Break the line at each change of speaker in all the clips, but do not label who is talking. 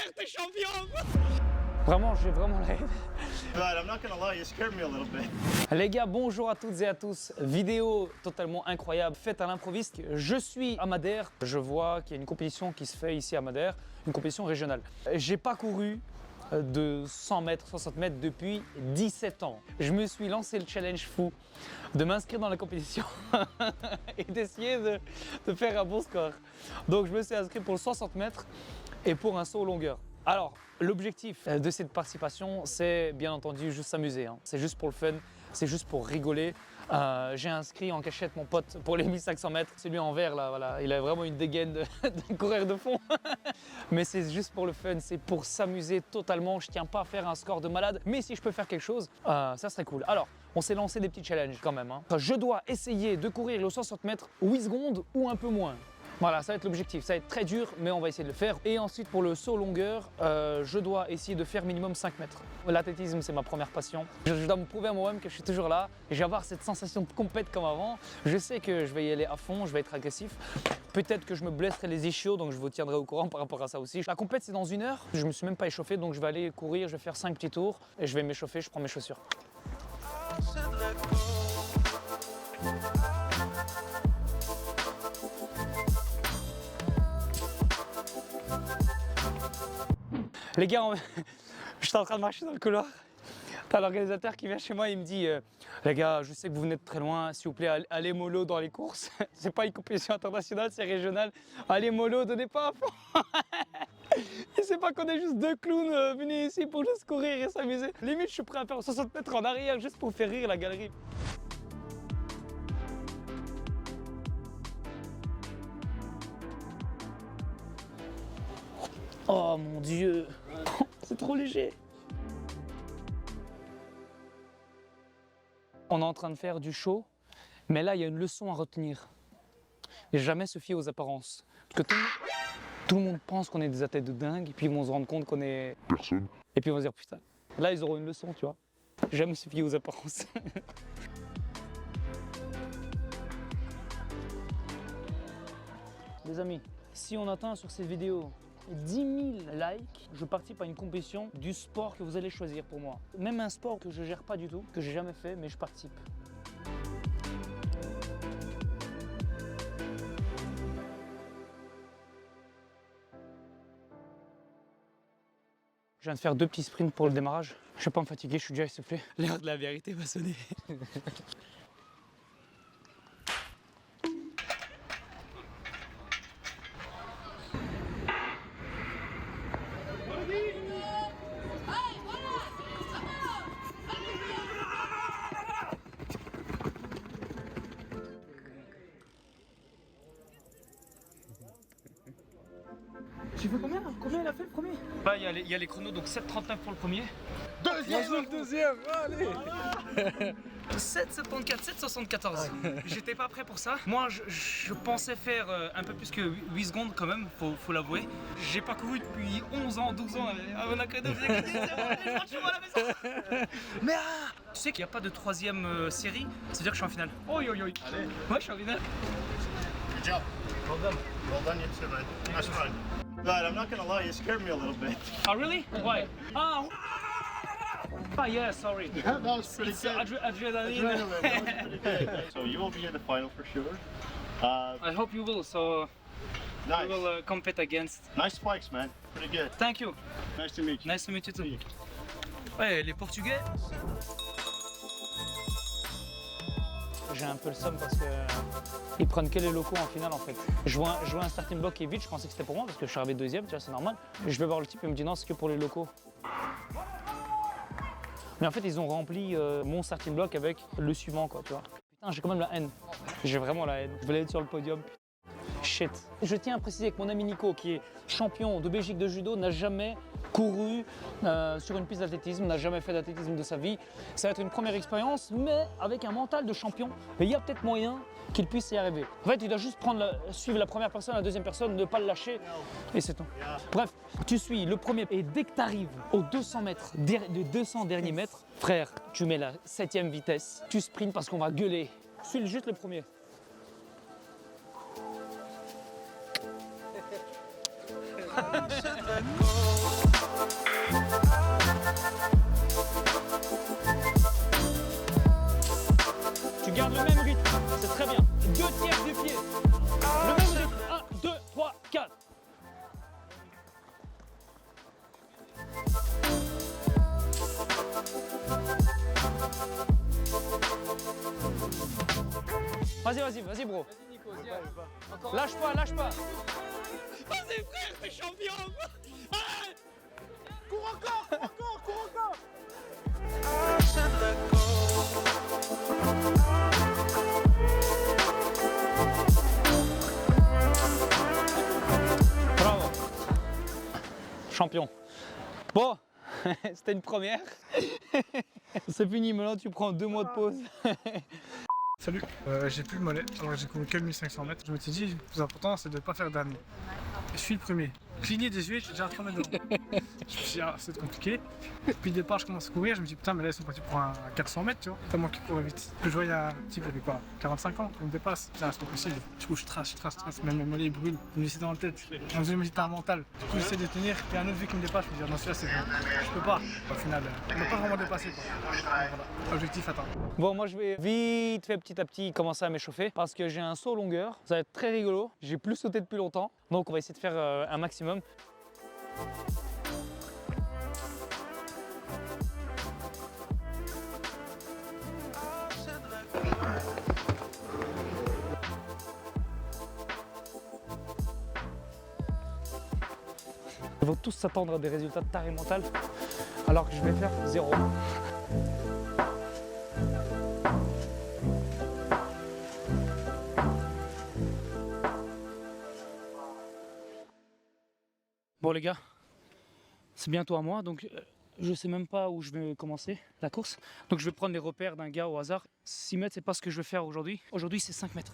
frère, t'es champion. Vraiment, j'ai vraiment la haine.
But I'm not gonna lie, you scared me a little bit.
Les gars, bonjour à toutes et à tous. Vidéo totalement incroyable, faite à l'improviste. Je suis à Madère. Je vois qu'il y a une compétition qui se fait ici à Madère, une compétition régionale. J'ai pas couru de 100 mètres, 60 mètres depuis 17 ans. Je me suis lancé le challenge fou de m'inscrire dans la compétition et d'essayer de faire un bon score. Donc je me suis inscrit pour le 60 mètres et pour un saut longueur. Alors, l'objectif de cette participation, c'est bien entendu juste s'amuser. Hein. C'est juste pour le fun, c'est juste pour rigoler. J'ai inscrit en cachette mon pote pour les 1500 mètres. Celui en vert, là, voilà, il a vraiment une dégaine d'un coureur de fond. Mais c'est juste pour le fun, c'est pour s'amuser totalement. Je tiens pas à faire un score de malade, mais si je peux faire quelque chose, ça serait cool. Alors, on s'est lancé des petits challenges quand même. Hein. Je dois essayer de courir le 60 mètres 8 secondes ou un peu moins. Voilà, ça va être l'objectif, ça va être très dur, mais on va essayer de le faire. Et ensuite, pour le saut longueur, je dois essayer de faire minimum 5 mètres. L'athlétisme, c'est ma première passion. Je dois me prouver à moi-même que je suis toujours là. Et je vais avoir cette sensation de compète comme avant. Je sais que je vais y aller à fond, je vais être agressif. Peut-être que je me blesserai les ischios, donc je vous tiendrai au courant par rapport à ça aussi. La compète, c'est dans 1 heure. Je me suis même pas échauffé, donc je vais aller courir, je vais faire 5 petits tours. Et je vais m'échauffer, je prends mes chaussures. Les gars, j'étais en train de marcher dans le couloir. T'as l'organisateur qui vient chez moi et il me dit les gars, je sais que vous venez de très loin, s'il vous plaît, allez mollo dans les courses. C'est pas une compétition internationale, c'est régional. Allez mollo, donnez pas à fond. Il sait pas qu'on est juste deux clowns venus ici pour juste courir et s'amuser. Limite, je suis prêt à faire 60 mètres en arrière juste pour faire rire la galerie. Oh mon Dieu, c'est trop léger. On est en train de faire du show, mais là il y a une leçon à retenir. Et jamais se fier aux apparences. Parce que tout le monde pense qu'on est des athlètes de dingue, et puis ils vont se rendre compte qu'on est personne. Et puis ils vont se dire putain, là ils auront une leçon, tu vois. Jamais se fier aux apparences. Les amis, si on atteint sur cette vidéo 10 000 likes, je participe à une compétition du sport que vous allez choisir pour moi. Même un sport que je gère pas du tout, que j'ai jamais fait, mais je participe. Je viens de faire 2 petits sprints pour le démarrage. Je vais pas me fatiguer, je suis déjà essoufflé. L'heure de la vérité va sonner. Tu fais combien? Combien il a fait le premier? Bah il y a les chronos, donc 7,39 pour le premier.
Le deuxième, allez.
7,74, 7,74. J'étais pas prêt pour ça. Moi je pensais faire un peu plus que 8 secondes quand même, faut l'avouer. J'ai pas couru depuis 11 ans, 12 ans. On a que 2, je rentre chez moi à la maison. Mais tu sais qu'il n'y a pas de 3e série, c'est-à-dire que je suis en finale. Oi oi oi.
Allez.
Ouais, je suis en finale.
Good job.
Well done.
Well done, you too, man. That's fun. But I'm not gonna lie, you scared me a little bit.
Oh really? Why? Ah yeah, sorry.
That was pretty
It's
good.
adrenaline.
Adrenaline, that was pretty good. So you will be in the final for sure.
I hope you will, so
Nice.
we will compete against.
Nice spikes, man. Pretty good.
Thank you.
Nice to meet you.
Nice to meet you too. Ouais, les Portugais. J'ai un peu le somme parce que ils prennent que les locaux en finale en fait. Je vois un starting block qui est vide, je pensais que c'était pour moi parce que je suis arrivé 2e, tu vois, c'est normal. Je vais voir le type et il me dit non, c'est que pour les locaux. Mais en fait, ils ont rempli mon starting block avec le suivant, quoi, tu vois. Putain, j'ai quand même la haine. J'ai vraiment la haine. Je voulais être sur le podium. Shit. Je tiens à préciser que mon ami Nico, qui est champion de Belgique de judo, n'a jamais couru sur une piste d'athlétisme, n'a jamais fait d'athlétisme de sa vie. Ça va être une première expérience, mais avec un mental de champion. Et il y a peut-être moyen qu'il puisse y arriver. En fait, il doit juste suivre la première personne, la deuxième personne, ne pas le lâcher, et c'est tout. Bref, tu suis le premier, et dès que tu arrives aux 200 mètres, de 200 derniers mètres, frère, tu mets la 7e vitesse, tu sprints parce qu'on va gueuler. Suis juste le premier. Tu gardes le même rythme, c'est très bien. 2 tiers du pied. Le même rythme. 1, 2, 3, 4. Vas-y bro. Lâche pas. Vas-y frère, t'es champion. Cours encore. Bravo. Champion. Bon, c'était une première. C'est fini, maintenant tu prends 2 mois de pause.
Salut, j'ai plus le mollet, alors j'ai couru que 1500 mètres. Je me suis dit, le plus important c'est de ne pas faire d'année. Je suis le premier. Cligner des yeux, j'ai déjà 3 mètres devant. Je me suis dit, ah, c'est compliqué. Puis le départ, je commence à courir, je me dis, putain, mais là ils sont partis pour un 400 mètres, tu vois. Tellement qu'ils couraient vite. Je vois, il y a un type, il avait quoi, 45 ans, il me dépasse. Putain, c'est pas possible. Du coup, je trace, même mes mollets ils brûlent. Je me dis, c'est dans la tête. Je me dis, t'as un mental. Du coup, j'essaie de tenir. Puis un autre vu qui me dépasse, je me dis, ah, non, celui-là, c'est bon. Je peux pas. Au final, on m'a pas vraiment dépassé, quoi. Donc, voilà. Objectif atteint.
Bon, moi je vais vite fait petit à petit commencer à m'échauffer parce que j'ai un saut longueur. Ça va être très rigolo. J'ai plus sauté depuis longtemps. Donc on va essayer de faire un maximum. Ils vont tous s'attendre à des résultats de taré mental alors que je vais faire 0. Bon les gars, c'est bientôt à moi, donc je sais même pas où je vais commencer la course. Donc je vais prendre les repères d'un gars au hasard. 6 mètres, c'est pas ce que je vais faire aujourd'hui. Aujourd'hui, c'est 5 mètres.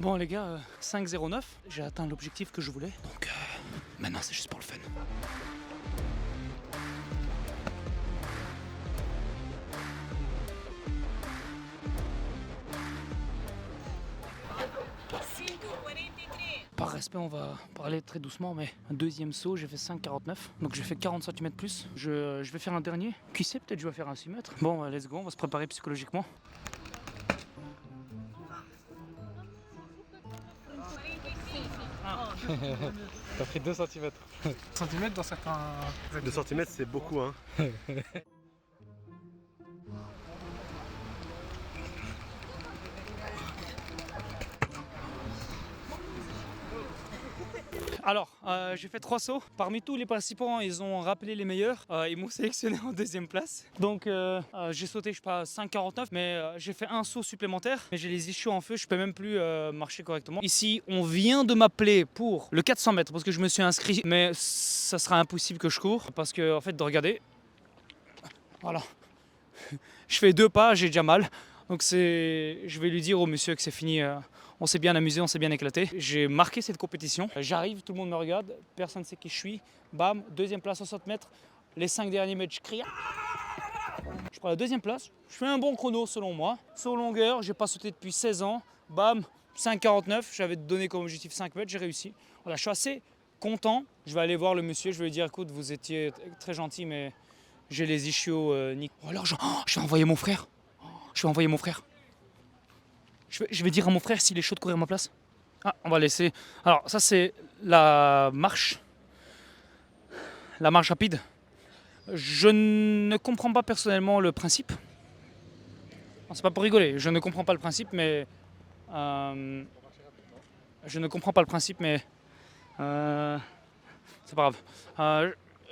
Bon les gars, 5,09, j'ai atteint l'objectif que je voulais. Donc maintenant, c'est juste pour le fun. Par respect, on va parler très doucement, mais un deuxième saut, j'ai fait 5,49. Donc j'ai fait 40 cm plus. Je vais faire un dernier. Qui sait, peut-être je vais faire un 6 mètres. Bon, let's go, on va se préparer psychologiquement.
T'as pris 2 cm. Centimètres dans certains...
2 cm, c'est beaucoup, hein.
Alors, j'ai fait 3 sauts. Parmi tous les participants, ils ont rappelé les meilleurs. Ils m'ont sélectionné en 2e place. Donc, j'ai sauté, je sais pas, 5,49, mais j'ai fait un saut supplémentaire. Mais j'ai les ischios en feu, je peux même plus marcher correctement. Ici, on vient de m'appeler pour le 400 mètres parce que je me suis inscrit. Mais ça sera impossible que je cours parce que, en fait, regardez, voilà, je fais 2 pas, j'ai déjà mal. Donc je vais lui dire au monsieur que c'est fini. On s'est bien amusé, on s'est bien éclaté. J'ai marqué cette compétition. J'arrive, tout le monde me regarde, personne ne sait qui je suis. Bam, 2e place à 60 mètres. Les 5 derniers mètres, je crie. Je prends la 2e place. Je fais un bon chrono selon moi. Saut longueur, j'ai pas sauté depuis 16 ans. Bam, 5,49. J'avais donné comme objectif 5 mètres, j'ai réussi. Voilà, je suis assez content. Je vais aller voir le monsieur, je vais lui dire, écoute, vous étiez très gentil, mais j'ai les ischios nickel. Ou alors je vais envoyer mon frère. Je vais dire à mon frère s'il est chaud de courir à ma place. Ah, on va laisser. Alors, ça, c'est la marche rapide. Je ne comprends pas personnellement le principe. Non, c'est pas pour rigoler. Je ne comprends pas le principe, mais. C'est pas grave.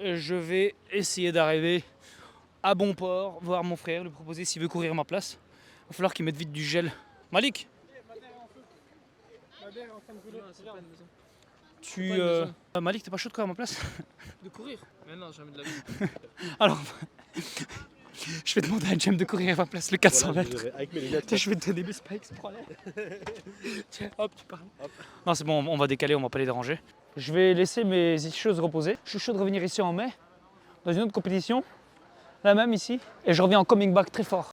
Je vais essayer d'arriver à bon port, voir mon frère, lui proposer s'il veut courir à ma place. Il va falloir qu'il mette vite du gel. Malik, Malik, t'es pas chaud de courir à ma place?
De courir? Mais non, jamais de la vie.
Alors, je vais demander à Jem de courir à ma place, le 400 mètres.
Avec mes lunettes.
Tiens, je vais te donner mes spikes, prends-les. Tiens, hop, tu parles. Non, c'est bon, on va décaler, on va pas les déranger. Je vais laisser mes choses reposer. Je suis chaud de revenir ici en mai, dans une autre compétition, la même ici, et je reviens en coming back très fort.